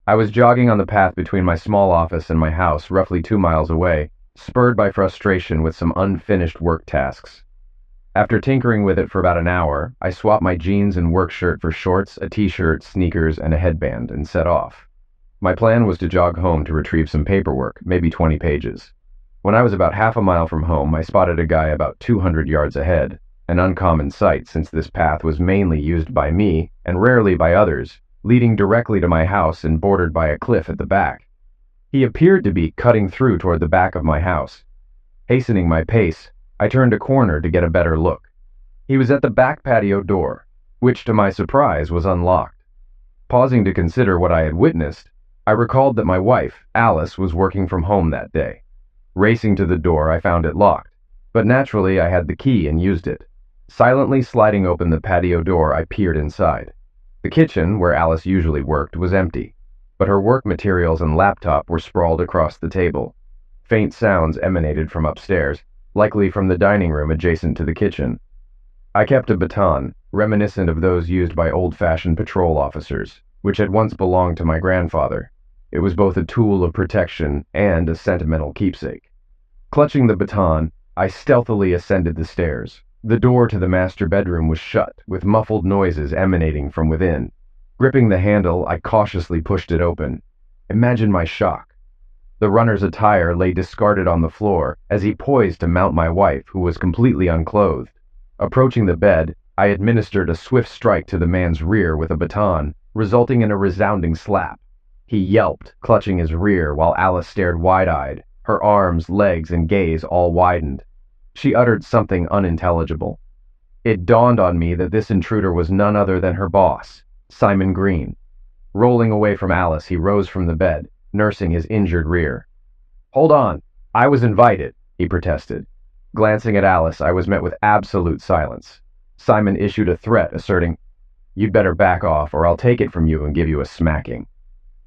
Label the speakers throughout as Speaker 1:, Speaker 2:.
Speaker 1: I was jogging on the path between my small office and my house, roughly 2 miles away, spurred by frustration with some unfinished work tasks. After tinkering with it for about an hour, I swapped my jeans and work shirt for shorts, a t-shirt, sneakers, and a headband, and set off. My plan was to jog home to retrieve some paperwork, maybe 20 pages. When I was about half a mile from home, I spotted a guy about 200 yards ahead, an uncommon sight since this path was mainly used by me, and rarely by others, leading directly to my house and bordered by a cliff at the back. He appeared to be cutting through toward the back of my house. Hastening my pace, I turned a corner to get a better look. He was at the back patio door, which to my surprise was unlocked. Pausing to consider what I had witnessed, I recalled that my wife, Alice, was working from home that day. Racing to the door, I found it locked, but naturally I had the key and used it. Silently sliding open the patio door, I peered inside. The kitchen, where Alice usually worked, was empty, but her work materials and laptop were sprawled across the table. Faint sounds emanated from upstairs, likely from the dining room adjacent to the kitchen. I kept a baton, reminiscent of those used by old-fashioned patrol officers, which had once belonged to my grandfather. It was both a tool of protection and a sentimental keepsake. Clutching the baton, I stealthily ascended the stairs. The door to the master bedroom was shut, with muffled noises emanating from within. Gripping the handle, I cautiously pushed it open. Imagine my shock. The runner's attire lay discarded on the floor as he poised to mount my wife, who was completely unclothed. Approaching the bed, I administered a swift strike to the man's rear with a baton, resulting in a resounding slap. He yelped, clutching his rear, while Alice stared wide-eyed, her arms, legs, and gaze all widened. She uttered something unintelligible. It dawned on me that this intruder was none other than her boss, Simon Green. Rolling away from Alice, he rose from the bed, nursing his injured rear. "Hold on, I was invited," he protested. Glancing at Alice, I was met with absolute silence. Simon issued a threat, asserting, "You'd better back off, or I'll take it from you and give you a smacking."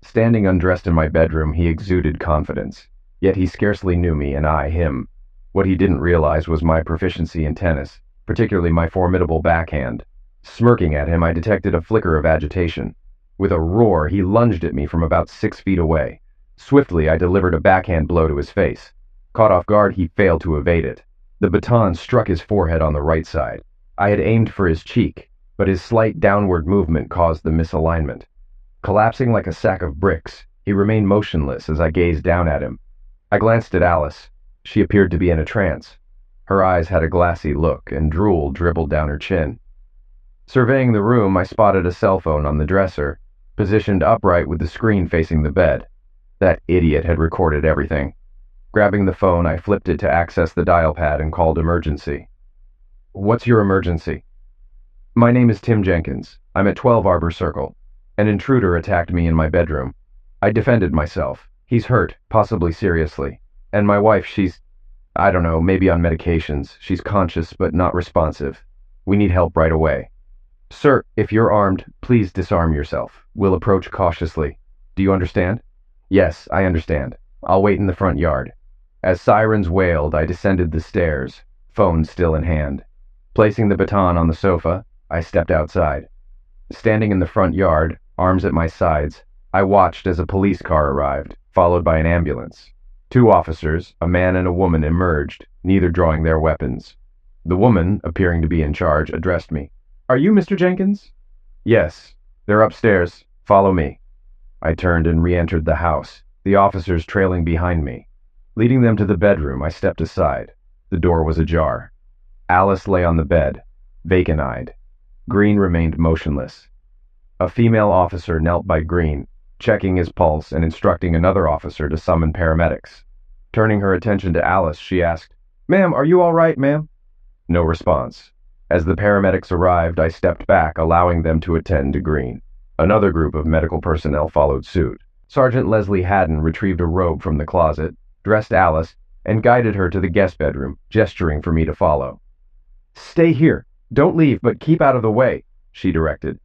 Speaker 1: Standing undressed in my bedroom, he exuded confidence. Yet he scarcely knew me, and I him. What he didn't realize was my proficiency in tennis, particularly my formidable backhand. Smirking at him, I detected a flicker of agitation. With a roar, he lunged at me from about 6 feet away. Swiftly, I delivered a backhand blow to his face. Caught off guard, he failed to evade it. The baton struck his forehead on the right side. I had aimed for his cheek, but his slight downward movement caused the misalignment. Collapsing like a sack of bricks, he remained motionless as I gazed down at him. I glanced at Alice. She appeared to be in a trance. Her eyes had a glassy look, and drool dribbled down her chin. Surveying the room, I spotted a cell phone on the dresser, positioned upright with the screen facing the bed. That idiot had recorded everything. Grabbing the phone, I flipped it to access the dial pad and called emergency. "What's your emergency?" "My name is Tim Jenkins. I'm at 12 Arbor Circle. An intruder attacked me in my bedroom. I defended myself. He's hurt, possibly seriously. And my wife, I don't know, maybe on medications. She's conscious but not responsive. We need help right away." "Sir, if you're armed, please disarm yourself. We'll approach cautiously. Do you understand?" "Yes, I understand. I'll wait in the front yard." As sirens wailed, I descended the stairs, phone still in hand. Placing the baton on the sofa, I stepped outside. Standing in the front yard, arms at my sides, I watched as a police car arrived, followed by an ambulance. 2 officers, a man and a woman, emerged, neither drawing their weapons. The woman, appearing to be in charge, addressed me. "Are you Mr. Jenkins?" "Yes. They're upstairs. Follow me." I turned and re-entered the house, the officers trailing behind me. Leading them to the bedroom, I stepped aside. The door was ajar. Alice lay on the bed, vacant-eyed. Green remained motionless. A female officer knelt by Green, checking his pulse and instructing another officer to summon paramedics. Turning her attention to Alice, she asked, "Ma'am, are you all right, ma'am?" No response. As the paramedics arrived, I stepped back, allowing them to attend to Green. Another group of medical personnel followed suit. Sergeant Leslie Haddon retrieved a robe from the closet, dressed Alice, and guided her to the guest bedroom, gesturing for me to follow. "Stay here. Don't leave, but keep out of the way," she directed.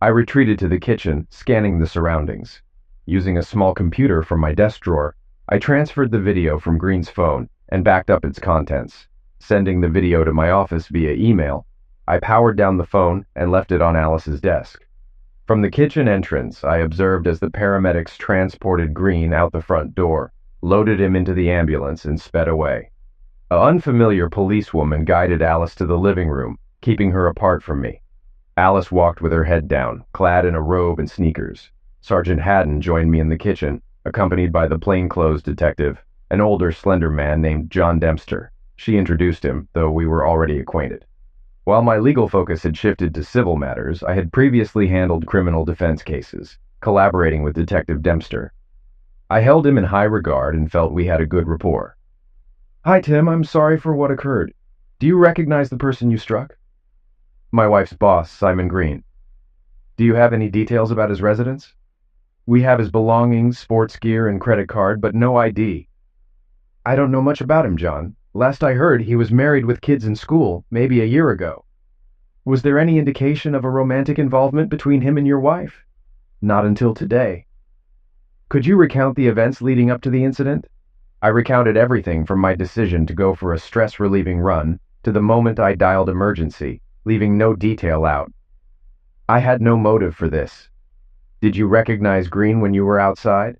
Speaker 1: I retreated to the kitchen, scanning the surroundings. Using a small computer from my desk drawer, I transferred the video from Green's phone and backed up its contents. Sending the video to my office via email, I powered down the phone and left it on Alice's desk. From the kitchen entrance, I observed as the paramedics transported Green out the front door, loaded him into the ambulance, and sped away. An unfamiliar policewoman guided Alice to the living room, keeping her apart from me. Alice walked with her head down, clad in a robe and sneakers. Sergeant Haddon joined me in the kitchen, accompanied by the plainclothes detective, an older, slender man named John Dempster. She introduced him, though we were already acquainted. While my legal focus had shifted to civil matters, I had previously handled criminal defense cases, collaborating with Detective Dempster. I held him in high regard and felt we had a good rapport. "Hi, Tim. I'm sorry for what occurred. Do you recognize the person you struck?" "My wife's boss, Simon Green." "Do you have any details about his residence?" "We have his belongings, sports gear, and credit card, but no ID." "I don't know much about him, John. Last I heard, he was married with kids in school, maybe a year ago." "Was there any indication of a romantic involvement between him and your wife?" "Not until today." "Could you recount the events leading up to the incident?" I recounted everything from my decision to go for a stress-relieving run to the moment I dialed emergency, leaving no detail out. "I had no motive for this." "Did you recognize Green when you were outside?"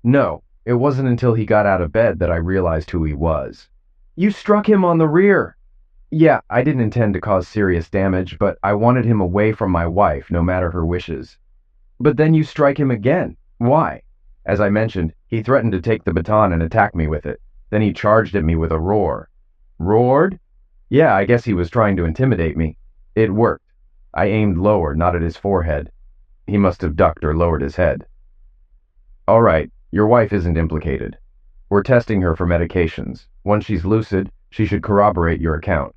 Speaker 1: "No. It wasn't until he got out of bed that I realized who he was." "You struck him on the rear." "Yeah, I didn't intend to cause serious damage, but I wanted him away from my wife, no matter her wishes." "But then you strike him again. Why?" "As I mentioned, he threatened to take the baton and attack me with it. Then he charged at me with a roar." "Roared?" "Yeah, I guess he was trying to intimidate me. It worked. I aimed lower, not at his forehead. He must have ducked or lowered his head." "All right, your wife isn't implicated. We're testing her for medications. Once she's lucid, she should corroborate your account.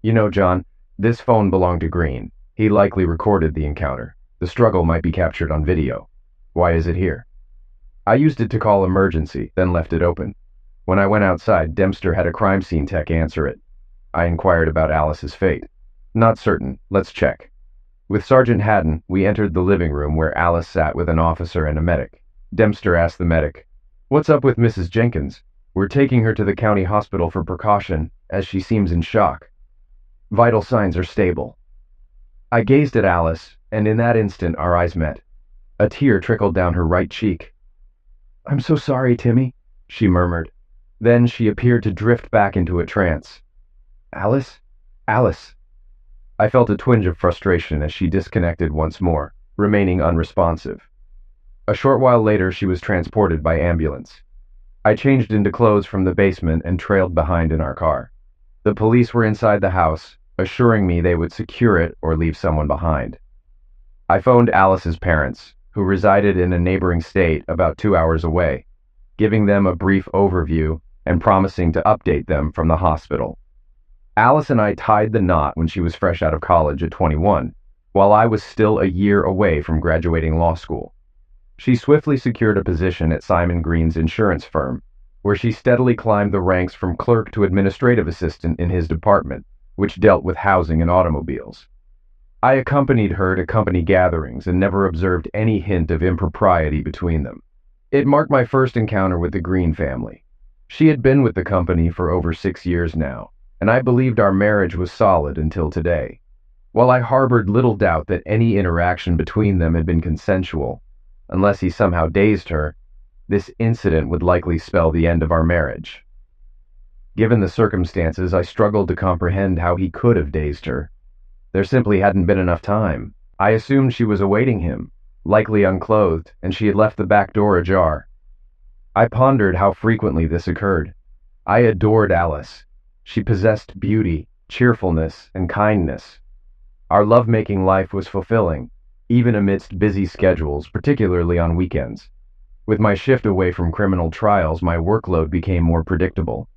Speaker 1: You know, John, this phone belonged to Green. He likely recorded the encounter. The struggle might be captured on video. Why is it here?" "I used it to call emergency, then left it open. When I went outside, Dempster had a crime scene tech answer it. I inquired about Alice's fate." "Not certain. Let's check." With Sergeant Haddon, we entered the living room where Alice sat with an officer and a medic. Dempster asked the medic, "What's up with Mrs. Jenkins?" "We're taking her to the county hospital for precaution, as she seems in shock. Vital signs are stable." I gazed at Alice, and in that instant our eyes met. A tear trickled down her right cheek. "I'm so sorry, Timmy," she murmured. Then she appeared to drift back into a trance. "Alice? Alice?" I felt a twinge of frustration as she disconnected once more, remaining unresponsive. A short while later, she was transported by ambulance. I changed into clothes from the basement and trailed behind in our car. The police were inside the house, assuring me they would secure it or leave someone behind. I phoned Alice's parents, who resided in a neighboring state about 2 hours away, giving them a brief overview and promising to update them from the hospital. Alice and I tied the knot when she was fresh out of college at 21, while I was still a year away from graduating law school. She swiftly secured a position at Simon Green's insurance firm, where she steadily climbed the ranks from clerk to administrative assistant in his department, which dealt with housing and automobiles. I accompanied her to company gatherings and never observed any hint of impropriety between them. It marked my first encounter with the Green family. She had been with the company for over 6 years now, and I believed our marriage was solid until today. While I harbored little doubt that any interaction between them had been consensual, unless he somehow dazed her, this incident would likely spell the end of our marriage. Given the circumstances, I struggled to comprehend how he could have dazed her. There simply hadn't been enough time. I assumed she was awaiting him, likely unclothed, and she had left the back door ajar. I pondered how frequently this occurred. I adored Alice. She possessed beauty, cheerfulness, and kindness. Our lovemaking life was fulfilling, even amidst busy schedules, particularly on weekends. With my shift away from criminal trials, my workload became more predictable.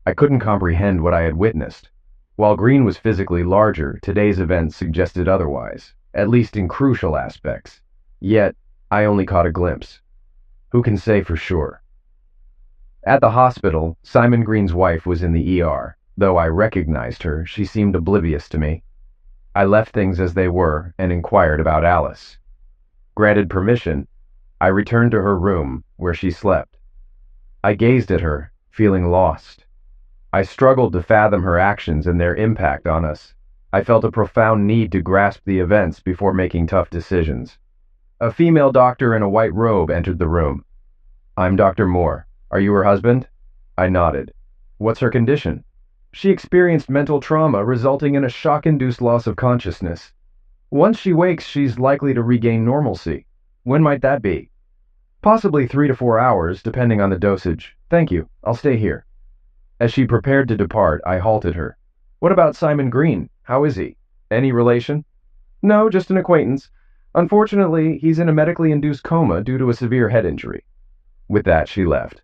Speaker 1: I couldn't comprehend what I had witnessed. While Green was physically larger, today's events suggested otherwise, at least in crucial aspects. Yet, I only caught a glimpse. Who can say for sure? At the hospital, Simon Green's wife was in the ER. Though I recognized her, she seemed oblivious to me. I left things as they were and inquired about Alice. Granted permission, I returned to her room, where she slept. I gazed at her, feeling lost. I struggled to fathom her actions and their impact on us. I felt a profound need to grasp the events before making tough decisions. A female doctor in a white robe entered the room. "I'm Dr. Moore. Are you her husband?" I nodded. "What's her condition?" "She experienced mental trauma resulting in a shock-induced loss of consciousness. Once she wakes, she's likely to regain normalcy. When might that be?" "Possibly 3 to 4 hours, depending on the dosage. Thank you. I'll stay here." As she prepared to depart, I halted her. "What about Simon Green? How is he? Any relation?" "No, just an acquaintance. Unfortunately, he's in a medically induced coma due to a severe head injury." With that, she left.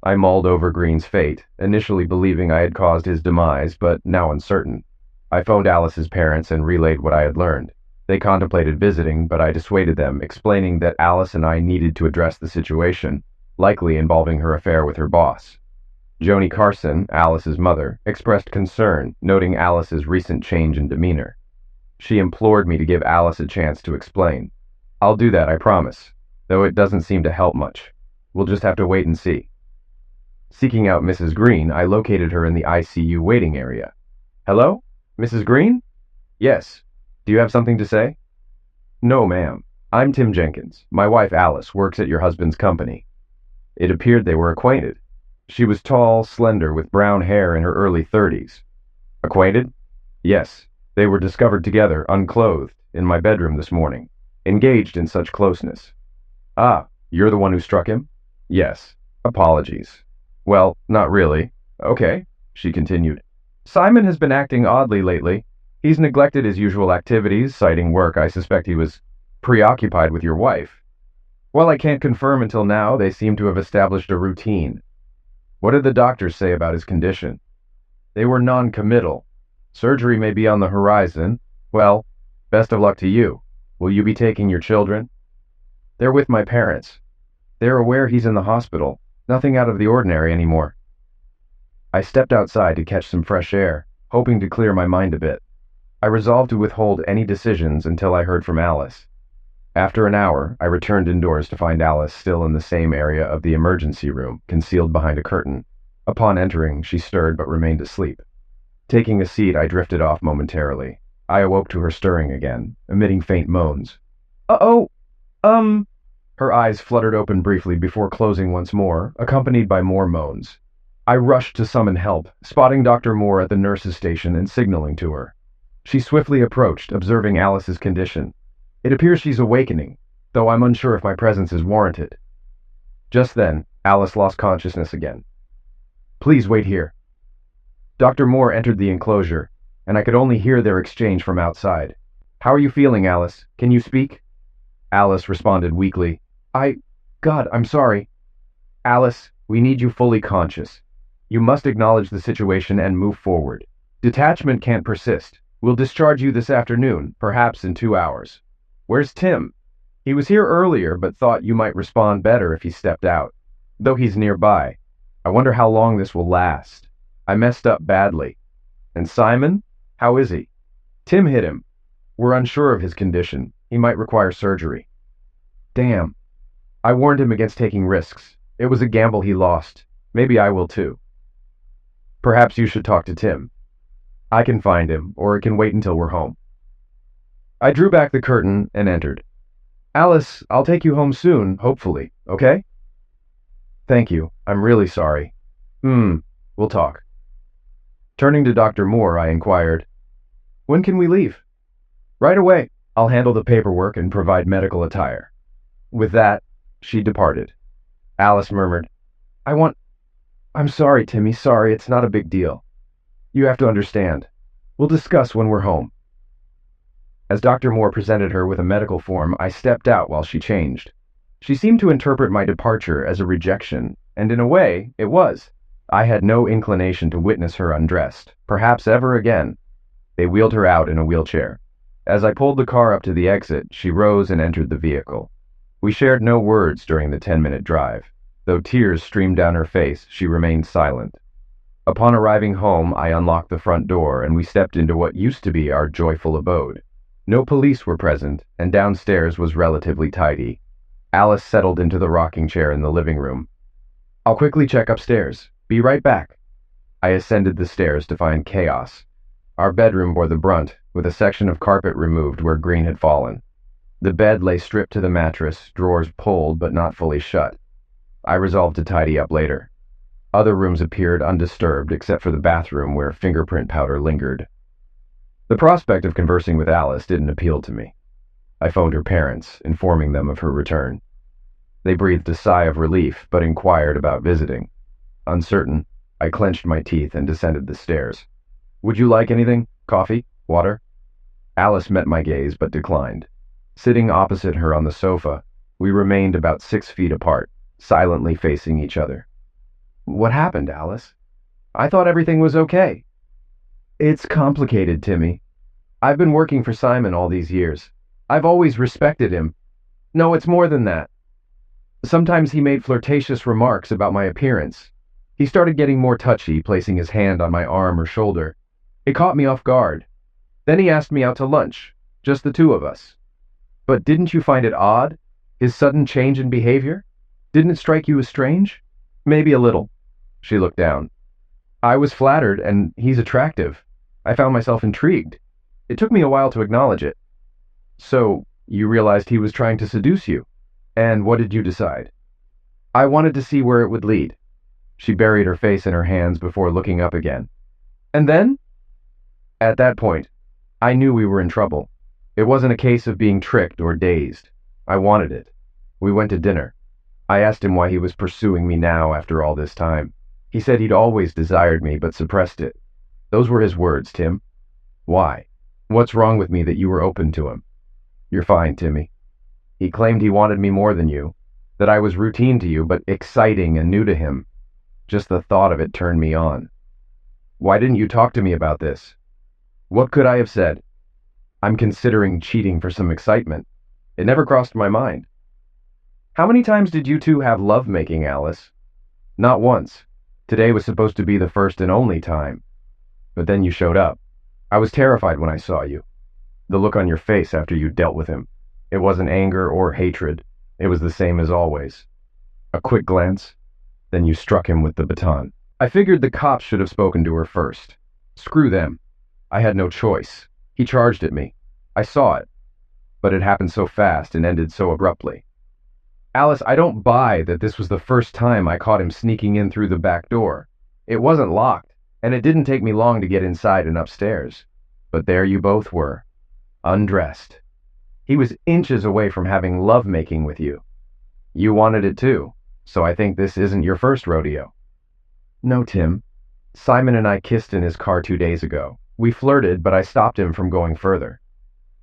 Speaker 1: I mulled over Green's fate, initially believing I had caused his demise, but now uncertain. I phoned Alice's parents and relayed what I had learned. They contemplated visiting, but I dissuaded them, explaining that Alice and I needed to address the situation, likely involving her affair with her boss. Joni Carson, Alice's mother, expressed concern, noting Alice's recent change in demeanor. She implored me to give Alice a chance to explain. "I'll do that, I promise, though it doesn't seem to help much. We'll just have to wait and see." Seeking out Mrs. Green, I located her in the ICU waiting area. "Hello? Mrs. Green?" "Yes. Do you have something to say?" "No, ma'am. I'm Tim Jenkins. My wife Alice works at your husband's company." It appeared they were acquainted. She was tall, slender, with brown hair in her early 30s. "Acquainted?" "Yes. They were discovered together, unclothed, in my bedroom this morning, engaged in such closeness." "Ah, you're the one who struck him?" "Yes. Apologies." "Well, not really." "Okay," she continued. "Simon has been acting oddly lately. He's neglected his usual activities, citing work. I suspect he was preoccupied with your wife. While I can't confirm until now, they seem to have established a routine." "What did the doctors say about his condition?" "They were non-committal. Surgery may be on the horizon. Well, best of luck to you. Will you be taking your children?" "They're with my parents. They're aware he's in the hospital. Nothing out of the ordinary anymore." I stepped outside to catch some fresh air, hoping to clear my mind a bit. I resolved to withhold any decisions until I heard from Alice. After an hour, I returned indoors to find Alice still in the same area of the emergency room, concealed behind a curtain. Upon entering, she stirred but remained asleep. Taking a seat, I drifted off momentarily. I awoke to her stirring again, emitting faint moans. "Uh-oh, Her eyes fluttered open briefly before closing once more, accompanied by more moans. I rushed to summon help, spotting Dr. Moore at the nurse's station and signaling to her. She swiftly approached, observing Alice's condition. "It appears she's awakening, though I'm unsure if my presence is warranted." Just then, Alice lost consciousness again. "Please wait here." Dr. Moore entered the enclosure, and I could only hear their exchange from outside. "How are you feeling, Alice? Can you speak?" Alice responded weakly. God, I'm sorry." "Alice, we need you fully conscious. You must acknowledge the situation and move forward. Detachment can't persist. We'll discharge you this afternoon, perhaps in 2 hours. Where's Tim? He was here earlier, but thought you might respond better if he stepped out. Though he's nearby. I wonder how long this will last. I messed up badly. And Simon? How is he?" "Tim hit him. We're unsure of his condition. He might require surgery." "Damn. I warned him against taking risks. It was a gamble he lost. Maybe I will too." "Perhaps you should talk to Tim. I can find him, or it can wait until we're home." I drew back the curtain and entered. "Alice, I'll take you home soon, hopefully, okay?" "Thank you. I'm really sorry." We'll talk." Turning to Dr. Moore, I inquired, "When can we leave?" "Right away. I'll handle the paperwork and provide medical attire." With that, she departed. Alice murmured, I'm sorry, Timmy, sorry, it's not a big deal. You have to understand. We'll discuss when we're home." As Dr. Moore presented her with a medical form, I stepped out while she changed. She seemed to interpret my departure as a rejection, and in a way, it was. I had no inclination to witness her undressed, perhaps ever again. They wheeled her out in a wheelchair. As I pulled the car up to the exit, she rose and entered the vehicle. We shared no words during the 10-minute drive. Though tears streamed down her face, she remained silent. Upon arriving home, I unlocked the front door and we stepped into what used to be our joyful abode. No police were present, and downstairs was relatively tidy. Alice settled into the rocking chair in the living room. "I'll quickly check upstairs. Be right back." I ascended the stairs to find chaos. Our bedroom bore the brunt, with a section of carpet removed where Green had fallen. The bed lay stripped to the mattress, drawers pulled but not fully shut. I resolved to tidy up later. Other rooms appeared undisturbed except for the bathroom where fingerprint powder lingered. The prospect of conversing with Alice didn't appeal to me. I phoned her parents, informing them of her return. They breathed a sigh of relief, but inquired about visiting. Uncertain, I clenched my teeth and descended the stairs. "Would you like anything? Coffee? Water?" Alice met my gaze, but declined. Sitting opposite her on the sofa, we remained about 6 feet apart, silently facing each other. "What happened, Alice? I thought everything was okay." "It's complicated, Timmy. I've been working for Simon all these years. I've always respected him. No, it's more than that. Sometimes he made flirtatious remarks about my appearance. He started getting more touchy, placing his hand on my arm or shoulder. It caught me off guard. Then he asked me out to lunch, just the two of us. But didn't you find it odd, his sudden change in behavior? Didn't it strike you as strange?" "Maybe a little." She looked down. "I was flattered, and he's attractive. I found myself intrigued. It took me a while to acknowledge it." "So, you realized he was trying to seduce you? And what did you decide?" "I wanted to see where it would lead." She buried her face in her hands before looking up again. "And then?" "At that point, I knew we were in trouble. It wasn't a case of being tricked or dazed. I wanted it. We went to dinner. I asked him why he was pursuing me now after all this time. He said he'd always desired me but suppressed it. Those were his words, Tim. Why? What's wrong with me that you were open to him?" "You're fine, Timmy. He claimed he wanted me more than you, that I was routine to you but exciting and new to him. Just the thought of it turned me on. Why didn't you talk to me about this?" "What could I have said? I'm considering cheating for some excitement. It never crossed my mind." "How many times did you two have love-making, Alice?" "Not once. Today was supposed to be the first and only time. But then you showed up. I was terrified when I saw you. The look on your face after you dealt with him. It wasn't anger or hatred. It was the same as always. A quick glance, then you struck him with the baton. I figured the cops should have spoken to her first. Screw them. I had no choice. He charged at me. I saw it. But it happened so fast and ended so abruptly. Alice, I don't buy that this was the first time I caught him sneaking in through the back door. It wasn't locked, and it didn't take me long to get inside and upstairs. But there you both were, undressed. He was inches away from having love-making with you. You wanted it too, so I think this isn't your first rodeo." "No, Tim. Simon and I kissed in his car 2 days ago. We flirted, but I stopped him from going further.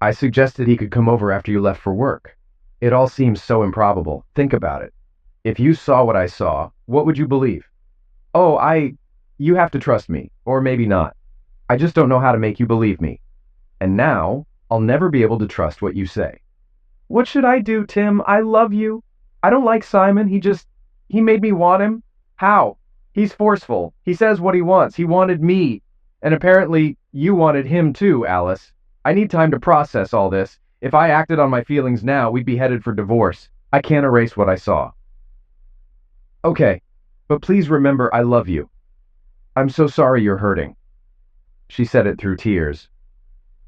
Speaker 1: I suggested he could come over after you left for work. It all seems so improbable. Think about it. If you saw what I saw, what would you believe?" You have to trust me, or maybe not. I just don't know how to make you believe me. And now, I'll never be able to trust what you say." "What should I do, Tim? I love you. I don't like Simon. He made me want him. How? He's forceful. He says what he wants. He wanted me. And apparently, you wanted him too, Alice. I need time to process all this. If I acted on my feelings now, we'd be headed for divorce. I can't erase what I saw." "Okay, but please remember I love you. I'm so sorry you're hurting." She said it through tears.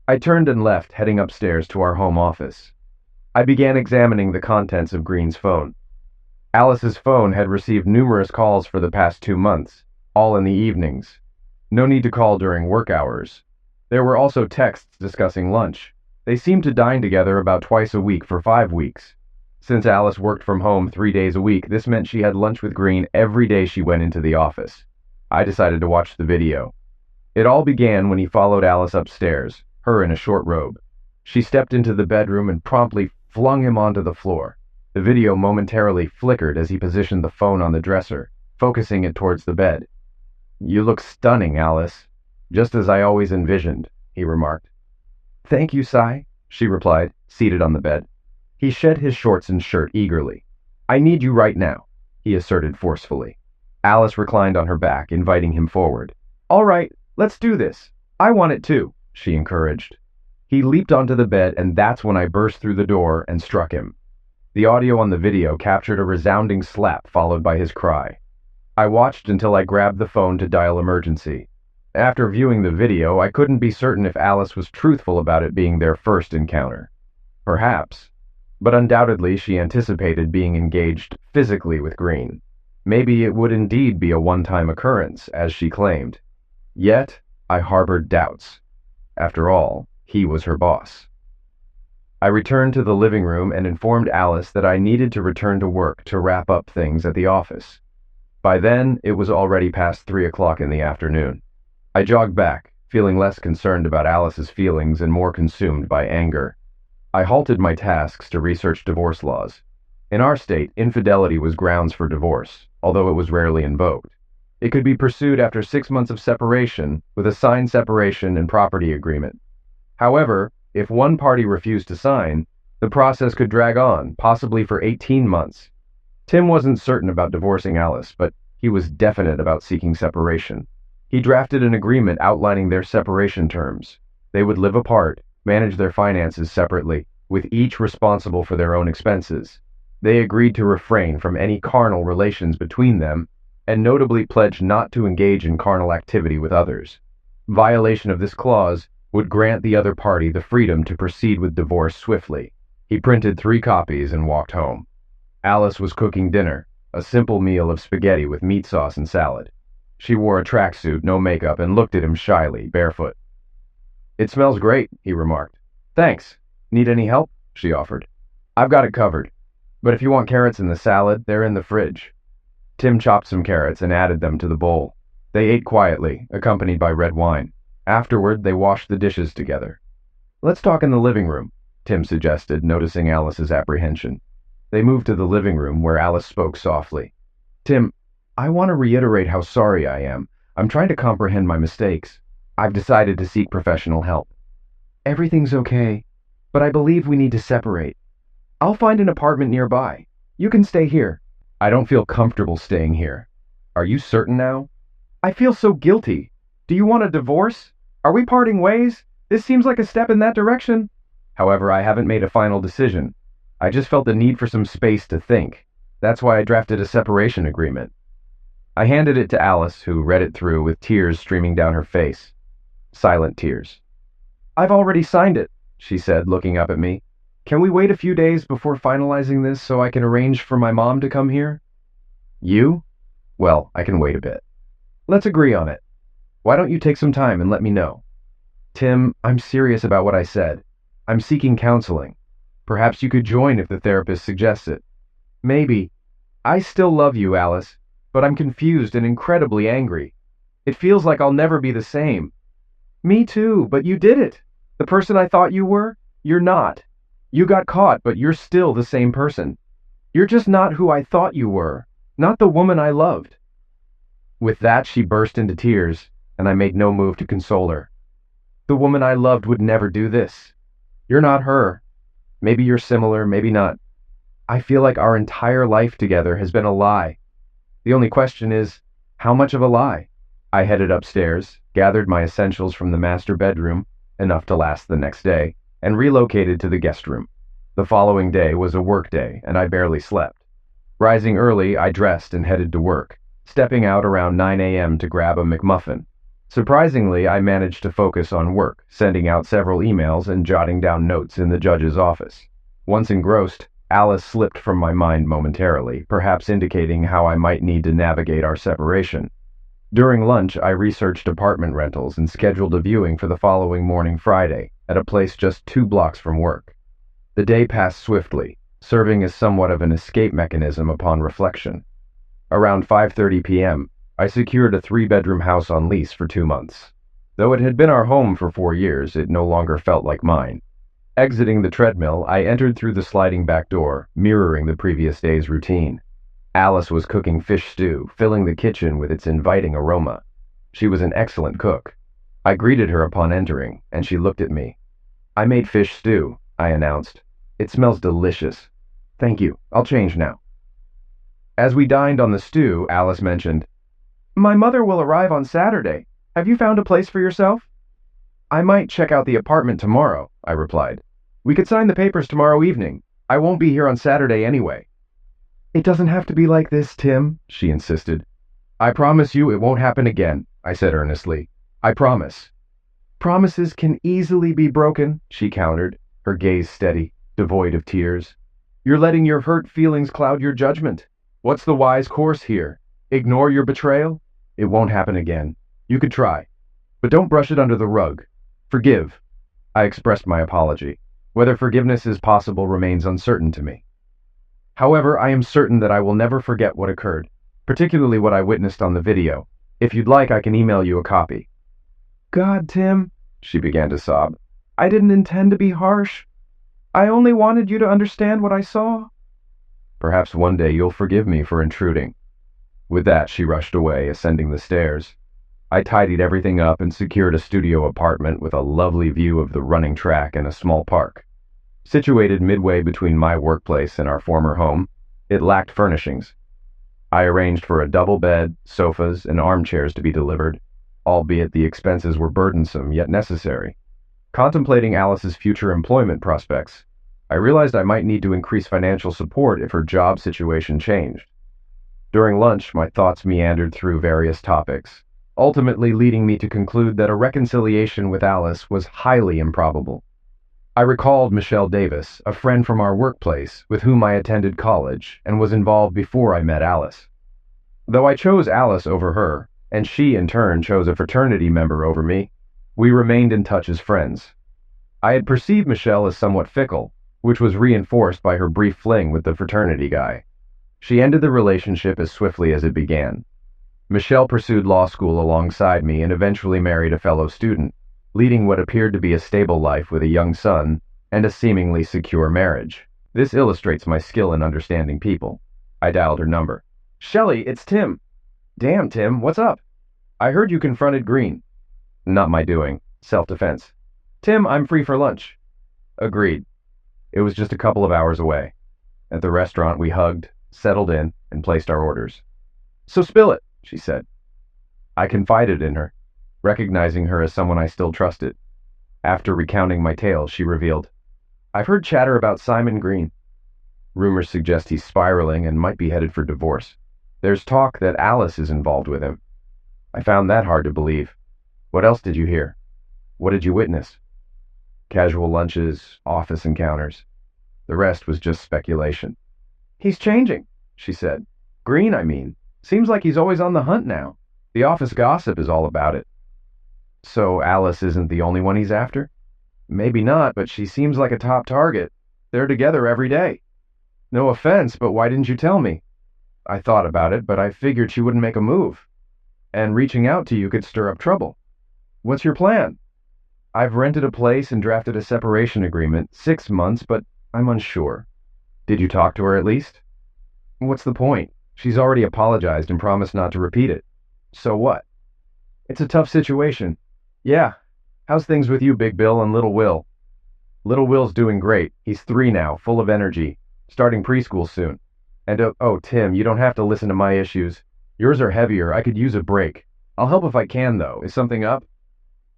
Speaker 1: I turned and left, heading upstairs to our home office. I began examining the contents of Green's phone. Alice's phone had received numerous calls for the past 2 months, all in the evenings. No need to call during work hours. There were also texts discussing lunch. They seemed to dine together about twice a week for 5 weeks. Since Alice worked from home 3 days a week, this meant she had lunch with Green every day she went into the office. I decided to watch the video. It all began when he followed Alice upstairs, her in a short robe. She stepped into the bedroom and promptly flung him onto the floor. The video momentarily flickered as he positioned the phone on the dresser, focusing it towards the bed. "You look stunning, Alice. Just as I always envisioned," he remarked. "Thank you, Cy," she replied, seated on the bed. He shed his shorts and shirt eagerly. "I need you right now," he asserted forcefully. Alice reclined on her back, inviting him forward. "All right, let's do this. I want it too," she encouraged. He leaped onto the bed, and that's when I burst through the door and struck him. The audio on the video captured a resounding slap followed by his cry. I watched until I grabbed the phone to dial emergency. After viewing the video, I couldn't be certain if Alice was truthful about it being their first encounter. Perhaps. But undoubtedly she anticipated being engaged physically with Green. Maybe it would indeed be a one-time occurrence, as she claimed. Yet, I harbored doubts. After all, he was her boss. I returned to the living room and informed Alice that I needed to return to work to wrap up things at the office. By then, it was already past 3 o'clock in the afternoon. I jogged back, feeling less concerned about Alice's feelings and more consumed by anger. I halted my tasks to research divorce laws. In our state, infidelity was grounds for divorce, although it was rarely invoked. It could be pursued after 6 months of separation, with a signed separation and property agreement. However, if one party refused to sign, the process could drag on, possibly for 18 months. Tim wasn't certain about divorcing Alice, but he was definite about seeking separation. He drafted an agreement outlining their separation terms. They would live apart, manage their finances separately, with each responsible for their own expenses. They agreed to refrain from any carnal relations between them, and notably pledged not to engage in carnal activity with others. Violation of this clause would grant the other party the freedom to proceed with divorce swiftly. He printed 3 copies and walked home. Alice was cooking dinner, a simple meal of spaghetti with meat sauce and salad. She wore a tracksuit, no makeup, and looked at him shyly, barefoot. "It smells great," he remarked. "Thanks. Need any help?" she offered. "I've got it covered. But if you want carrots in the salad, they're in the fridge." Tim chopped some carrots and added them to the bowl. They ate quietly, accompanied by red wine. Afterward, they washed the dishes together. "Let's talk in the living room," Tim suggested, noticing Alice's apprehension. They moved to the living room, where Alice spoke softly. "Tim, I want to reiterate how sorry I am. I'm trying to comprehend my mistakes. I've decided to seek professional help." "Everything's okay, but I believe we need to separate. I'll find an apartment nearby. You can stay here." "I don't feel comfortable staying here." "Are you certain now?" "I feel so guilty. Do you want a divorce? Are we parting ways? This seems like a step in that direction." "However, I haven't made a final decision. I just felt the need for some space to think. That's why I drafted a separation agreement." I handed it to Alice, who read it through with tears streaming down her face. Silent tears. "I've already signed it," she said, looking up at me. "Can we wait a few days before finalizing this so I can arrange for my mom to come here?" "You? Well, I can wait a bit." "Let's agree on it. Why don't you take some time and let me know?" "Tim, I'm serious about what I said. I'm seeking counseling. Perhaps you could join if the therapist suggests it." "Maybe. I still love you, Alice, but I'm confused and incredibly angry. It feels like I'll never be the same." "Me too, but you did it. The person I thought you were, you're not. You got caught, but you're still the same person. You're just not who I thought you were, not the woman I loved." With that, she burst into tears, and I made no move to console her. "The woman I loved would never do this. You're not her. Maybe you're similar, maybe not. I feel like our entire life together has been a lie. The only question is, how much of a lie?" I headed upstairs, gathered my essentials from the master bedroom, enough to last the next day, and relocated to the guest room. The following day was a work day, and I barely slept. Rising early, I dressed and headed to work, stepping out around 9 a.m. to grab a McMuffin. Surprisingly, I managed to focus on work, sending out several emails and jotting down notes in the judge's office. Once engrossed, Alice slipped from my mind momentarily, perhaps indicating how I might need to navigate our separation. During lunch, I researched apartment rentals and scheduled a viewing for the following morning Friday, at a place just 2 blocks from work. The day passed swiftly, serving as somewhat of an escape mechanism upon reflection. Around 5:30 p.m., I secured a 3-bedroom house on lease for 2 months. Though it had been our home for 4 years, it no longer felt like mine. Exiting the treadmill, I entered through the sliding back door, mirroring the previous day's routine. Alice was cooking fish stew, filling the kitchen with its inviting aroma. She was an excellent cook. I greeted her upon entering, and she looked at me. "I made fish stew," I announced. "It smells delicious." "Thank you. I'll change now." As we dined on the stew, Alice mentioned, "My mother will arrive on Saturday. Have you found a place for yourself?" "I might check out the apartment tomorrow," I replied. "We could sign the papers tomorrow evening. I won't be here on Saturday anyway." "It doesn't have to be like this, Tim," she insisted. "I promise you it won't happen again," I said earnestly. I promise." "Promises can easily be broken," she countered, her gaze steady, devoid of tears. "You're letting your hurt feelings cloud your judgment. What's the wise course here? Ignore your betrayal? It won't happen again. You could try, but don't brush it under the rug. Forgive." I expressed my apology. Whether forgiveness is possible remains uncertain to me. However, I am certain that I will never forget what occurred, particularly what I witnessed on the video. If you'd like, I can email you a copy. "God, Tim," she began to sob. "I didn't intend to be harsh. I only wanted you to understand what I saw." "Perhaps one day you'll forgive me for intruding." With that, she rushed away, ascending the stairs. I tidied everything up and secured a studio apartment with a lovely view of the running track and a small park. Situated midway between my workplace and our former home, it lacked furnishings. I arranged for a double bed, sofas, and armchairs to be delivered, albeit the expenses were burdensome yet necessary. Contemplating Alice's future employment prospects, I realized I might need to increase financial support if her job situation changed. During lunch, my thoughts meandered through various topics, ultimately leading me to conclude that a reconciliation with Alice was highly improbable. I recalled Michelle Davis, a friend from our workplace with whom I attended college and was involved before I met Alice. Though I chose Alice over her, and she in turn chose a fraternity member over me, we remained in touch as friends. I had perceived Michelle as somewhat fickle, which was reinforced by her brief fling with the fraternity guy. She ended the relationship as swiftly as it began. Michelle pursued law school alongside me and eventually married a fellow student, leading what appeared to be a stable life with a young son and a seemingly secure marriage. This illustrates my skill in understanding people. I dialed her number. "Shelley, it's Tim." "Damn, Tim, what's up?" "I heard you confronted Green." "Not my doing. Self-defense." "Tim, I'm free for lunch." Agreed. It was just a couple of hours away. At the restaurant, we hugged, settled in, and placed our orders. "So spill it," she said. I confided in her, recognizing her as someone I still trusted. After recounting my tale, she revealed, "I've heard chatter about Simon Green. Rumors suggest he's spiraling and might be headed for divorce. There's talk that Alice is involved with him." I found that hard to believe. "What else did you hear? What did you witness?" "Casual lunches, office encounters. The rest was just speculation." "He's changing," she said. "Green, I mean. Seems like he's always on the hunt now. The office gossip is all about it." "So Alice isn't the only one he's after?" "Maybe not, but she seems like a top target. They're together every day." "No offense, but why didn't you tell me?" "I thought about it, but I figured she wouldn't make a move. And reaching out to you could stir up trouble." "What's your plan?" "I've rented a place and drafted a separation agreement, 6 months, but I'm unsure." "Did you talk to her at least?" "What's the point? She's already apologized and promised not to repeat it." "So what?" "It's a tough situation." "Yeah. How's things with you, Big Bill, and Little Will?" "Little Will's doing great. He's 3 now, full of energy, starting preschool soon. And oh, Tim, you don't have to listen to my issues. Yours are heavier. I could use a break. I'll help if I can, though. Is something up?"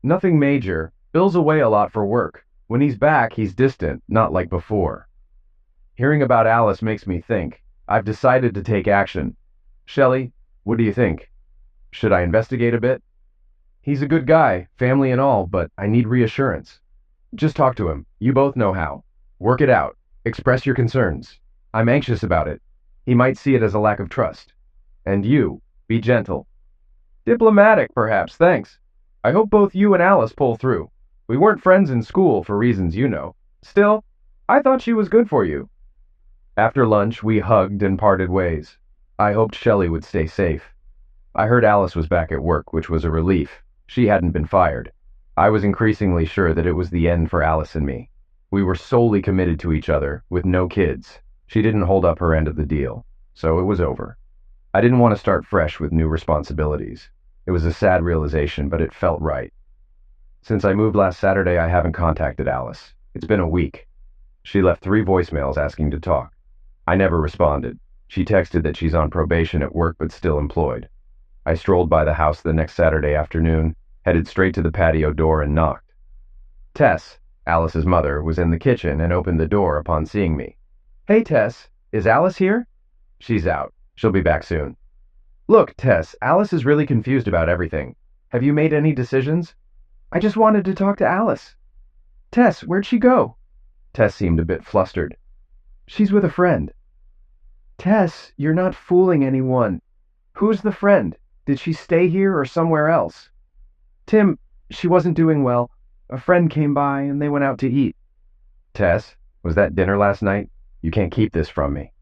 Speaker 1: "Nothing major. Bill's away a lot for work. When he's back, he's distant, not like before." Hearing about Alice makes me think. I've decided to take action. Shelley, what do you think? Should I investigate a bit? "He's a good guy, family and all, but I need reassurance." "Just talk to him. You both know how. Work it out. Express your concerns. I'm anxious about it. He might see it as a lack of trust. And you, be gentle." "Diplomatic, perhaps, thanks. I hope both you and Alice pull through. We weren't friends in school for reasons you know. Still, I thought she was good for you." After lunch, we hugged and parted ways. I hoped Shelley would stay safe. I heard Alice was back at work, which was a relief. She hadn't been fired. I was increasingly sure that it was the end for Alice and me. We were solely committed to each other, with no kids. She didn't hold up her end of the deal, so it was over. I didn't want to start fresh with new responsibilities. It was a sad realization, but it felt right. Since I moved last Saturday, I haven't contacted Alice. It's been a week. She left 3 voicemails asking to talk. I never responded. She texted that she's on probation at work but still employed. I strolled by the house the next Saturday afternoon, headed straight to the patio door and knocked. Tess, Alice's mother, was in the kitchen and opened the door upon seeing me. "Hey, Tess, is Alice here?" "She's out. She'll be back soon." "Look, Tess, Alice is really confused about everything. Have you made any decisions? I just wanted to talk to Alice. Tess, where'd she go? Tess seemed a bit flustered. She's with a friend. Tess, you're not fooling anyone. Who's the friend? Did she stay here or somewhere else? Tim, she wasn't doing well. A friend came by and they went out to eat. Tess, was that dinner last night? You can't keep this from me.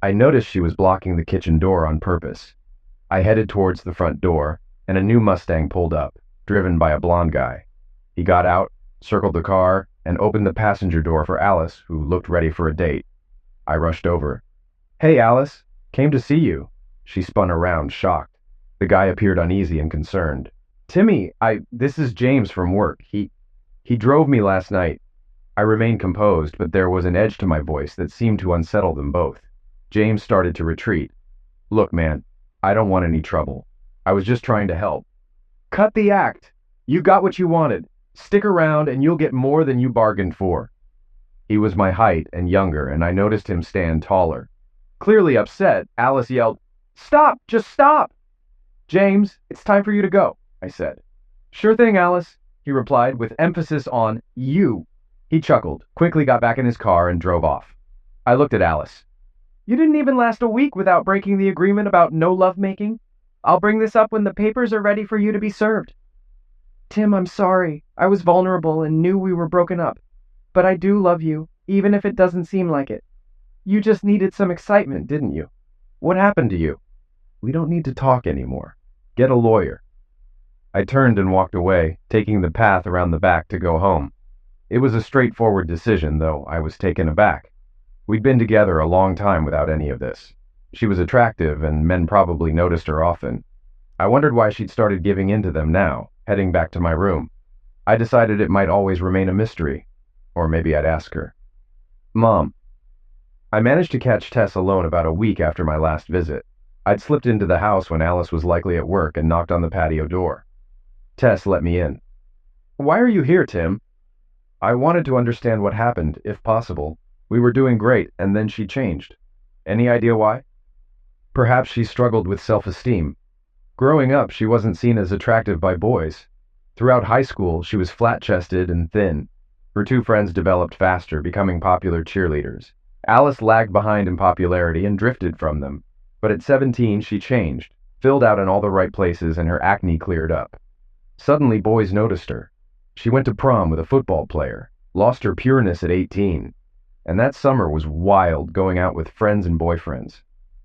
Speaker 1: I noticed she was blocking the kitchen door on purpose. I headed towards the front door, and a new Mustang pulled up, driven by a blond guy. He got out, circled the car, and opened the passenger door for Alice, who looked ready for a date. I rushed over. Hey, Alice. Came to see you. She spun around, shocked. The guy appeared uneasy and concerned. Timmy, this is James from work. He drove me last night. I remained composed, but there was an edge to my voice that seemed to unsettle them both. James started to retreat. Look, man, I don't want any trouble. I was just trying to help. Cut the act. You got what you wanted. Stick around and you'll get more than you bargained for. He was my height and younger, and I noticed him stand taller. Clearly upset, Alice yelled, Stop! Just stop! James, it's time for you to go, I said. Sure thing, Alice, he replied with emphasis on you. He chuckled, quickly got back in his car and drove off. I looked at Alice. You didn't even last a week without breaking the agreement about no lovemaking. I'll bring this up when the papers are ready for you to be served. Tim, I'm sorry. I was vulnerable and knew we were broken up. But I do love you, even if it doesn't seem like it. You just needed some excitement, didn't you? What happened to you? We don't need to talk anymore. Get a lawyer. I turned and walked away, taking the path around the back to go home. It was a straightforward decision, though I was taken aback. We'd been together a long time without any of this. She was attractive, and men probably noticed her often. I wondered why she'd started giving in to them now, heading back to my room. I decided it might always remain a mystery. Or maybe I'd ask her. Mom. I managed to catch Tess alone about a week after my last visit. I'd slipped into the house when Alice was likely at work and knocked on the patio door. Tess let me in. Why are you here, Tim? I wanted to understand what happened, if possible. We were doing great, and then she changed. Any idea why? Perhaps she struggled with self-esteem. Growing up, she wasn't seen as attractive by boys. Throughout high school, she was flat-chested and thin. Her two friends developed faster, becoming popular cheerleaders. Alice lagged behind in popularity and drifted from them. But at 17, she changed, filled out in all the right places, and her acne cleared up. Suddenly, boys noticed her. She went to prom with a football player, lost her pureness at 18. And that summer was wild, going out with friends and boyfriends.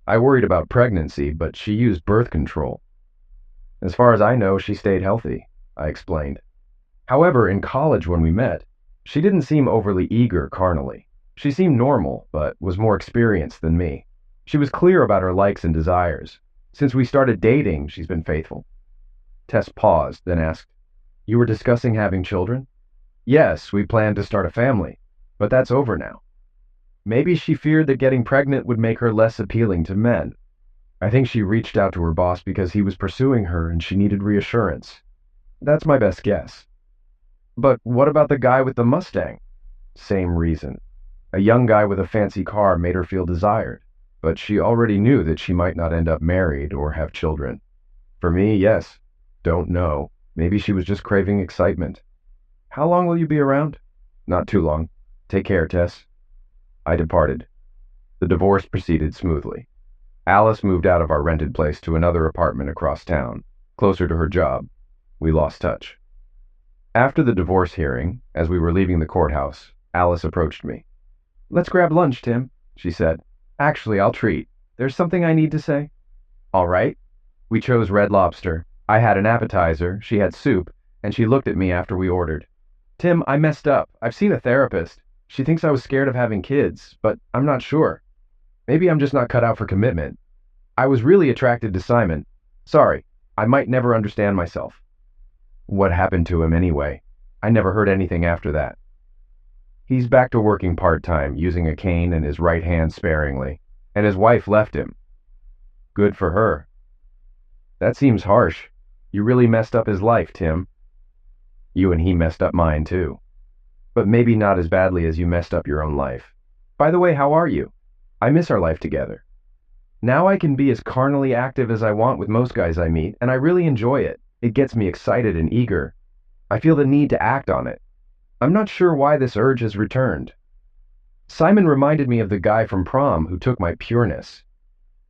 Speaker 1: I worried about pregnancy, but she used birth control. As far as I know, she stayed healthy, I explained. However, in college when we met, she didn't seem overly eager carnally. She seemed normal, but was more experienced than me. She was clear about her likes and desires. Since we started dating, she's been faithful. Tess paused, then asked, You were discussing having children? Yes, we planned to start a family, but that's over now. Maybe she feared that getting pregnant would make her less appealing to men. I think she reached out to her boss because he was pursuing her and she needed reassurance. That's my best guess. But what about the guy with the Mustang? Same reason. A young guy with a fancy car made her feel desired, but she already knew that she might not end up married or have children. For me, yes. Don't know. Maybe she was just craving excitement. How long will you be around? Not too long. Take care, Tess. I departed. The divorce proceeded smoothly. Alice moved out of our rented place to another apartment across town, closer to her job. We lost touch. After the divorce hearing, as we were leaving the courthouse, Alice approached me. Let's grab lunch, Tim, she said. Actually, I'll treat. There's something I need to say. All right. We chose Red Lobster. I had an appetizer, she had soup, and she looked at me after we ordered. Tim, I messed up. I've seen a therapist. She thinks I was scared of having kids, but I'm not sure. Maybe I'm just not cut out for commitment. I was really attracted to Simon. Sorry, I might never understand myself. What happened to him anyway? I never heard anything after that. He's back to working part-time, using a cane and his right hand sparingly, and his wife left him. Good for her. That seems harsh. You really messed up his life, Tim. You and he messed up mine, too. But maybe not as badly as you messed up your own life. By the way, how are you? I miss our life together. Now I can be as carnally active as I want with most guys I meet, and I really enjoy it. It gets me excited and eager. I feel the need to act on it. I'm not sure why this urge has returned. Simon reminded me of the guy from prom who took my pureness.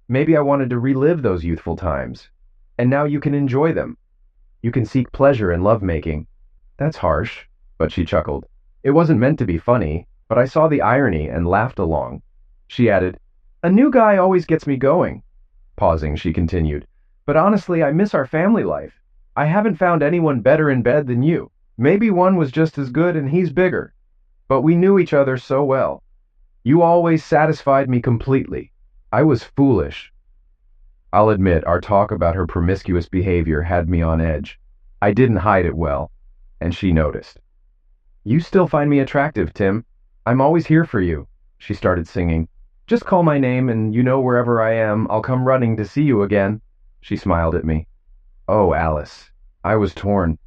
Speaker 1: Maybe I wanted to relive those youthful times. And now you can enjoy them. You can seek pleasure in lovemaking. That's harsh, but she chuckled. It wasn't meant to be funny, but I saw the irony and laughed along. She added, "A new guy always gets me going." Pausing, she continued, "But honestly, I miss our family life. I haven't found anyone better in bed than you. Maybe one was just as good and he's bigger. But we knew each other so well. You always satisfied me completely. I was foolish." I'll admit, our talk about her promiscuous behavior had me on edge. I didn't hide it well, and she noticed. "You still find me attractive, Tim. I'm always here for you," she started singing. "Just call my name and you know wherever I am, I'll come running to see you again." She smiled at me. Oh, Alice. I was torn.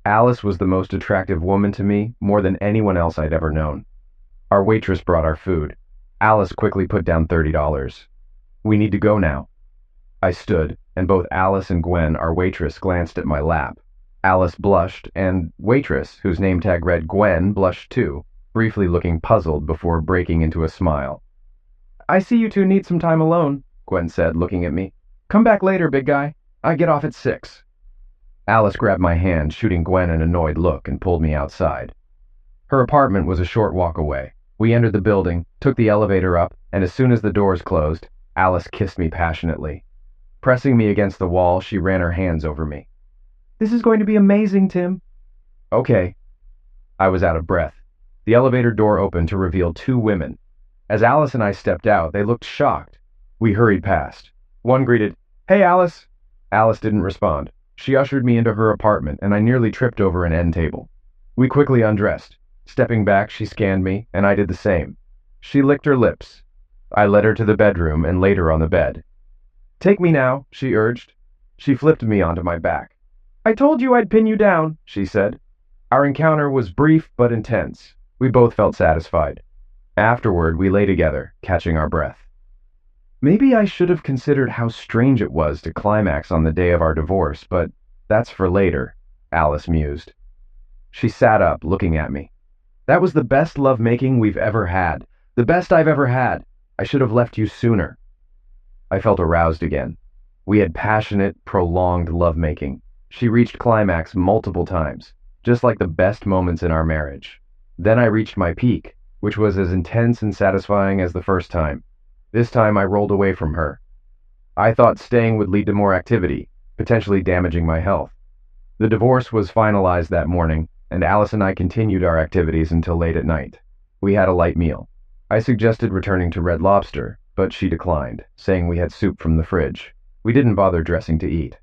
Speaker 1: Alice was the most attractive woman to me, more than anyone else I'd ever known. Our waitress brought our food. Alice quickly put down $30. "We need to go now." I stood, and both Alice and Gwen, our waitress, glanced at my lap. Alice blushed, and waitress, whose name tag read Gwen, blushed too, briefly looking puzzled before breaking into a smile. "I see you two need some time alone," Gwen said, looking at me. "Come back later, big guy. I get off at 6. Alice grabbed my hand, shooting Gwen an annoyed look, and pulled me outside. Her apartment was a short walk away. We entered the building, took the elevator up, and as soon as the doors closed, Alice kissed me passionately. Pressing me against the wall, she ran her hands over me. "This is going to be amazing, Tim." "Okay." I was out of breath. The elevator door opened to reveal 2 women. As Alice and I stepped out, they looked shocked. We hurried past. One greeted, "Hey, Alice." Alice didn't respond. She ushered me into her apartment, and I nearly tripped over an end table. We quickly undressed. Stepping back, she scanned me, and I did the same. She licked her lips. I led her to the bedroom and laid her on the bed. "Take me now," she urged. She flipped me onto my back. "I told you I'd pin you down," she said. Our encounter was brief but intense. We both felt satisfied. Afterward, we lay together, catching our breath. Maybe I should have considered how strange it was to climax on the day of our divorce, but that's for later, Alice mused. She sat up, looking at me. "That was the best lovemaking we've ever had. The best I've ever had. I should have left you sooner." I felt aroused again. We had passionate, prolonged lovemaking. She reached climax multiple times, just like the best moments in our marriage. Then I reached my peak, which was as intense and satisfying as the first time. This time I rolled away from her. I thought staying would lead to more activity, potentially damaging my health. The divorce was finalized that morning, and Alice and I continued our activities until late at night. We had a light meal. I suggested returning to Red Lobster, but she declined, saying we had soup from the fridge. We didn't bother dressing to eat.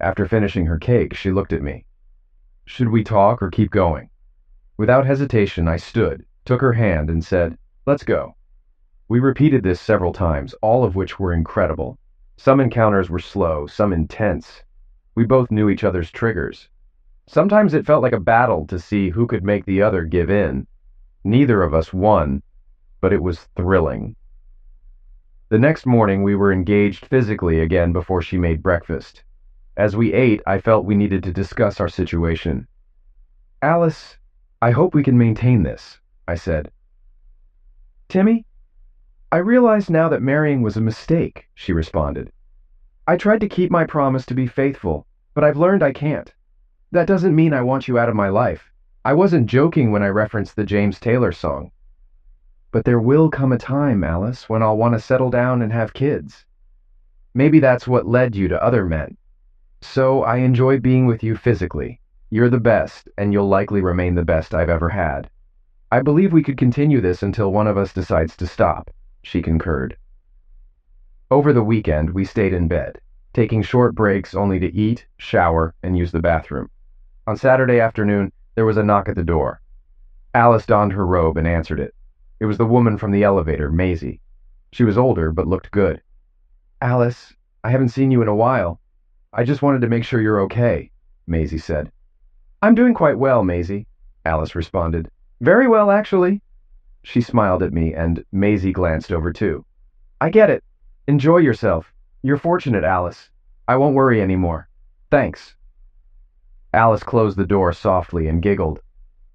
Speaker 1: After finishing her cake, she looked at me. "Should we talk or keep going?" Without hesitation, I stood, took her hand, and said, "Let's go." We repeated this several times, all of which were incredible. Some encounters were slow, some intense. We both knew each other's triggers. Sometimes it felt like a battle to see who could make the other give in. Neither of us won, but it was thrilling. The next morning, we were engaged physically again before she made breakfast. As we ate, I felt we needed to discuss our situation. "Alice, I hope we can maintain this," I said. "Timmy, I realize now that marrying was a mistake," she responded. "I tried to keep my promise to be faithful, but I've learned I can't. That doesn't mean I want you out of my life. I wasn't joking when I referenced the James Taylor song. But there will come a time, Alice, when I'll want to settle down and have kids. Maybe that's what led you to other men. So I enjoy being with you physically. You're the best, and you'll likely remain the best I've ever had. I believe we could continue this until one of us decides to stop," she concurred. Over the weekend, we stayed in bed, taking short breaks only to eat, shower, and use the bathroom. On Saturday afternoon, there was a knock at the door. Alice donned her robe and answered it. It was the woman from the elevator, Maisie. She was older, but looked good. "Alice, I haven't seen you in a while. I just wanted to make sure you're okay," Maisie said. "I'm doing quite well, Maisie," Alice responded. "Very well, actually." She smiled at me, and Maisie glanced over too. "I get it. Enjoy yourself. You're fortunate, Alice. I won't worry anymore. Thanks." Alice closed the door softly and giggled.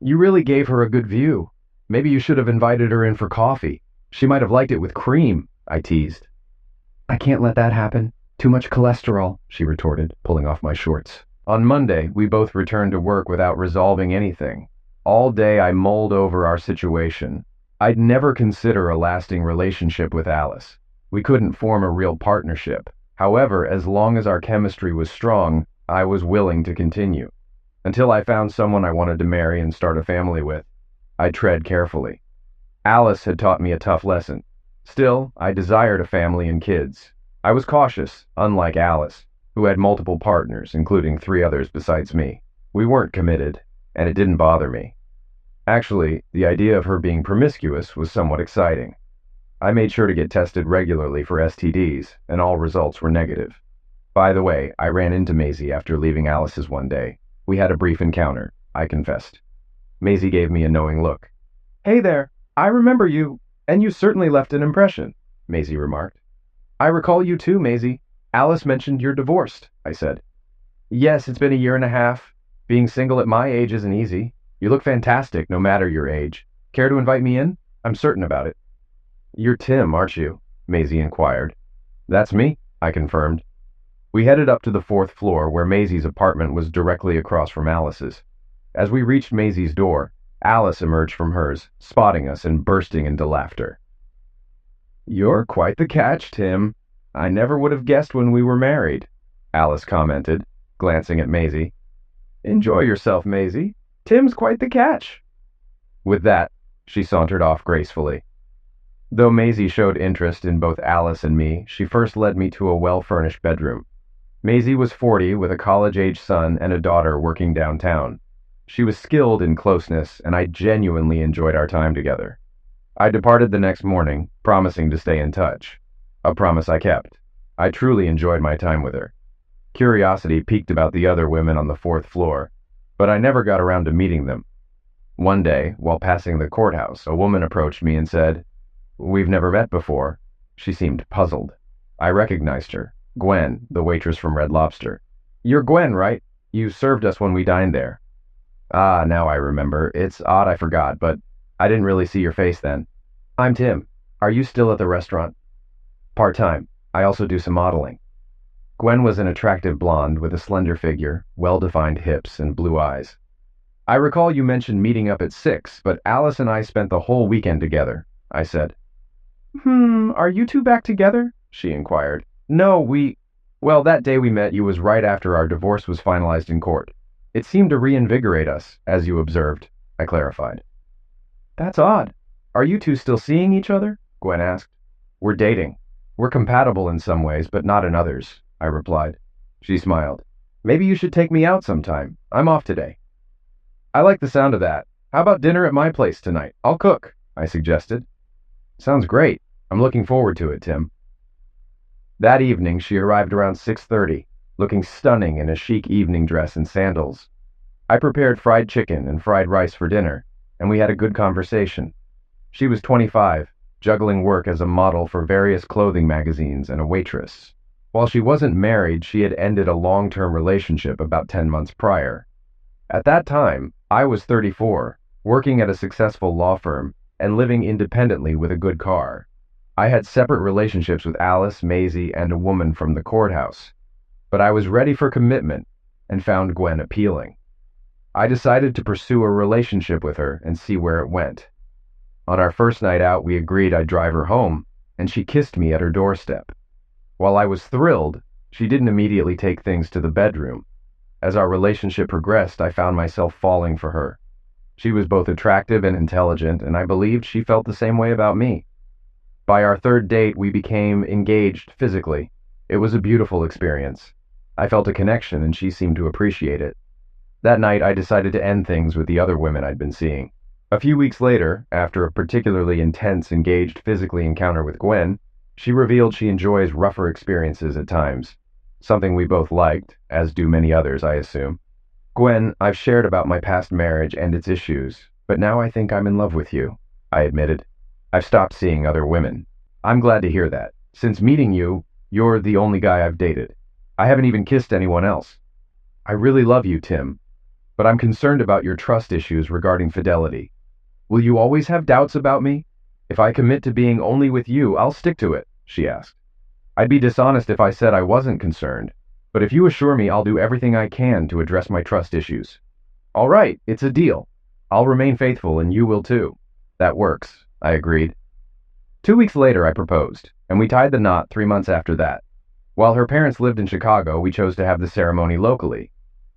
Speaker 1: You really gave her a good view. Maybe you should have invited her in for coffee. She might have liked it with cream, I teased. I can't let that happen. Too much cholesterol, she retorted, pulling off my shorts. On Monday, we both returned to work without resolving anything. All day I mulled over our situation. I'd never consider a lasting relationship with Alice. We couldn't form a real partnership. However, as long as our chemistry was strong, I was willing to continue. Until I found someone I wanted to marry and start a family with, I tread carefully. Alice had taught me a tough lesson. Still, I desired a family and kids. I was cautious, unlike Alice, who had multiple partners, including 3 others besides me. We weren't committed, and it didn't bother me. Actually, the idea of her being promiscuous was somewhat exciting. I made sure to get tested regularly for STDs, and all results were negative. By the way, I ran into Maisie after leaving Alice's one day. We had a brief encounter, I confessed. Maisie gave me a knowing look. Hey there, I remember you, and you certainly left an impression, Maisie remarked. I recall you too, Maisie. Alice mentioned you're divorced, I said. Yes, it's been a year and a half. Being single at my age isn't easy. You look fantastic, no matter your age. Care to invite me in? I'm certain about it. You're Tim, aren't you? Maisie inquired. That's me, I confirmed. We headed up to the 4th floor, where Maisie's apartment was directly across from Alice's. As we reached Maisie's door, Alice emerged from hers, spotting us and bursting into laughter. You're quite the catch, Tim. I never would have guessed when we were married, Alice commented, glancing at Maisie. Enjoy yourself, Maisie. Tim's quite the catch. With that, she sauntered off gracefully. Though Maisie showed interest in both Alice and me, she first led me to a well-furnished bedroom. Maisie was 40, with a college-age son and a daughter working downtown. She was skilled in closeness, and I genuinely enjoyed our time together. I departed the next morning, promising to stay in touch. A promise I kept. I truly enjoyed my time with her. Curiosity piqued about the other women on the 4th floor, but I never got around to meeting them. One day, while passing the courthouse, a woman approached me and said, We've never met before. She seemed puzzled. I recognized her. Gwen, the waitress from Red Lobster. You're Gwen, right? You served us when we dined there. Ah, now I remember. It's odd I forgot, but I didn't really see your face then. I'm Tim. Are you still at the restaurant? Part-time. I also do some modeling. Gwen was an attractive blonde with a slender figure, well-defined hips, and blue eyes. I recall you mentioned meeting up at 6, but Alice and I spent the whole weekend together, I said. Are you two back together? She inquired. No, well, that day we met you was right after our divorce was finalized in court. It seemed to reinvigorate us, as you observed, I clarified. That's odd. Are you two still seeing each other? Gwen asked. We're dating. We're compatible in some ways, but not in others, I replied. She smiled. Maybe you should take me out sometime. I'm off today. I like the sound of that. How about dinner at my place tonight? I'll cook, I suggested. Sounds great. I'm looking forward to it, Tim. That evening, she arrived around 6:30, looking stunning in a chic evening dress and sandals. I prepared fried chicken and fried rice for dinner, and we had a good conversation. She was 25, juggling work as a model for various clothing magazines and a waitress. While she wasn't married, she had ended a long-term relationship about 10 months prior. At that time, I was 34, working at a successful law firm and living independently with a good car. I had separate relationships with Alice, Maisie, and a woman from the courthouse, but I was ready for commitment and found Gwen appealing. I decided to pursue a relationship with her and see where it went. On our first night out, we agreed I'd drive her home, and she kissed me at her doorstep. While I was thrilled, she didn't immediately take things to the bedroom. As our relationship progressed, I found myself falling for her. She was both attractive and intelligent, and I believed she felt the same way about me. By our 3rd date, we became engaged physically. It was a beautiful experience. I felt a connection, and she seemed to appreciate it. That night, I decided to end things with the other women I'd been seeing. A few weeks later, after a particularly intense, engaged physically encounter with Gwen, she revealed she enjoys rougher experiences at times, something we both liked, as do many others, I assume. Gwen, I've shared about my past marriage and its issues, but now I think I'm in love with you, I admitted. I've stopped seeing other women. I'm glad to hear that. Since meeting you, you're the only guy I've dated. I haven't even kissed anyone else. I really love you, Tim. but I'm concerned about your trust issues regarding fidelity. Will you always have doubts about me? If I commit to being only with you, I'll stick to it, she asked. I'd be dishonest if I said I wasn't concerned, but if you assure me I'll do everything I can to address my trust issues. All right, it's a deal. I'll remain faithful and you will too. That works, I agreed. 2 weeks later, I proposed, and we tied the knot 3 months after that. While her parents lived in Chicago, we chose to have the ceremony locally.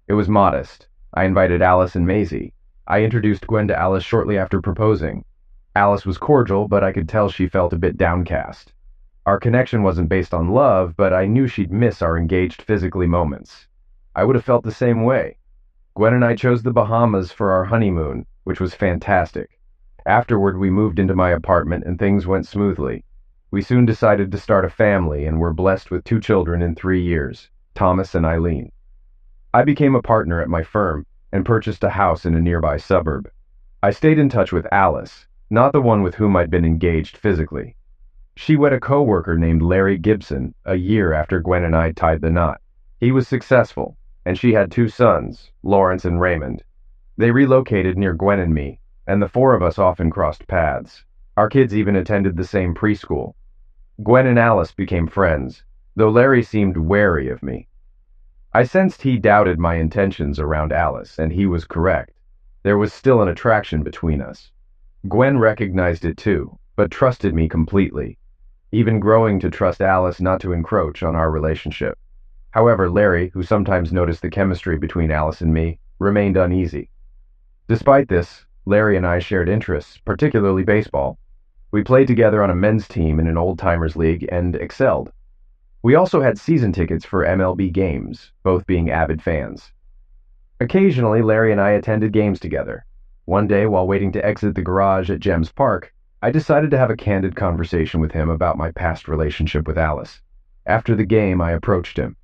Speaker 1: It was modest. I invited Alice and Maisie. I introduced Gwen to Alice shortly after proposing. Alice was cordial, but I could tell she felt a bit downcast. Our connection wasn't based on love, but I knew she'd miss our engaged physically moments. I would have felt the same way. Gwen and I chose the Bahamas for our honeymoon, which was fantastic. Afterward, we moved into my apartment and things went smoothly. We soon decided to start a family and were blessed with 2 children in 3 years, Thomas and Eileen. I became a partner at my firm and purchased a house in a nearby suburb. I stayed in touch with Alice, not the one with whom I'd been engaged physically. She wed a co-worker named Larry Gibson a year after Gwen and I tied the knot. He was successful, and she had 2 sons, Lawrence and Raymond. They relocated near Gwen and me, and the 4 of us often crossed paths. Our kids even attended the same preschool. Gwen and Alice became friends, though Larry seemed wary of me. I sensed he doubted my intentions around Alice, and he was correct. There was still an attraction between us. Gwen recognized it too, but trusted me completely, even growing to trust Alice not to encroach on our relationship. However, Larry, who sometimes noticed the chemistry between Alice and me, remained uneasy. Despite this, Larry and I shared interests, particularly baseball. We played together on a men's team in an old-timers league and excelled. We also had season tickets for MLB games, both being avid fans. Occasionally, Larry and I attended games together. One day, while waiting to exit the garage at Gems Park, I decided to have a candid conversation with him about my past relationship with Alice. After the game, I approached him.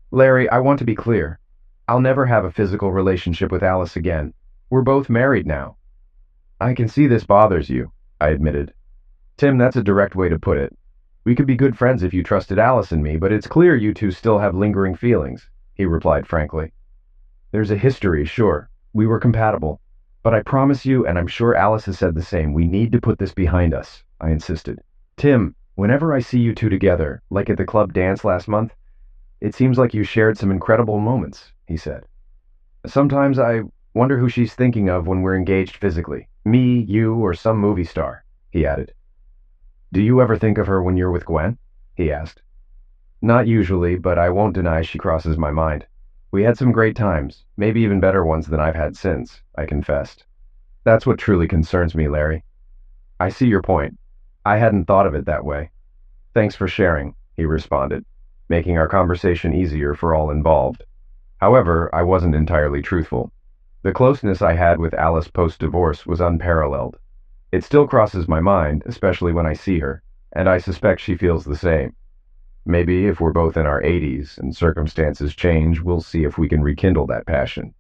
Speaker 1: Larry, I want to be clear. I'll never have a physical relationship with Alice again. We're both married now. I can see this bothers you, I admitted. Tim, that's a direct way to put it. We could be good friends if you trusted Alice and me, but it's clear you two still have lingering feelings, he replied frankly. There's a history, sure. We were compatible. But I promise you, and I'm sure Alice has said the same, we need to put this behind us, I insisted. Tim, whenever I see you two together, like at the club dance last month, it seems like you shared some incredible moments, he said. Sometimes I wonder who she's thinking of when we're engaged physically. Me, you, or some movie star, he added. Do you ever think of her when you're with Gwen? He asked. Not usually, but I won't deny she crosses my mind. We had some great times, maybe even better ones than I've had since, I confessed. That's what truly concerns me, Larry. I see your point. I hadn't thought of it that way. Thanks for sharing, he responded, making our conversation easier for all involved. However, I wasn't entirely truthful. The closeness I had with Alice post-divorce was unparalleled. It still crosses my mind, especially when I see her, and I suspect she feels the same. Maybe if we're both in our 80s and circumstances change, we'll see if we can rekindle that passion.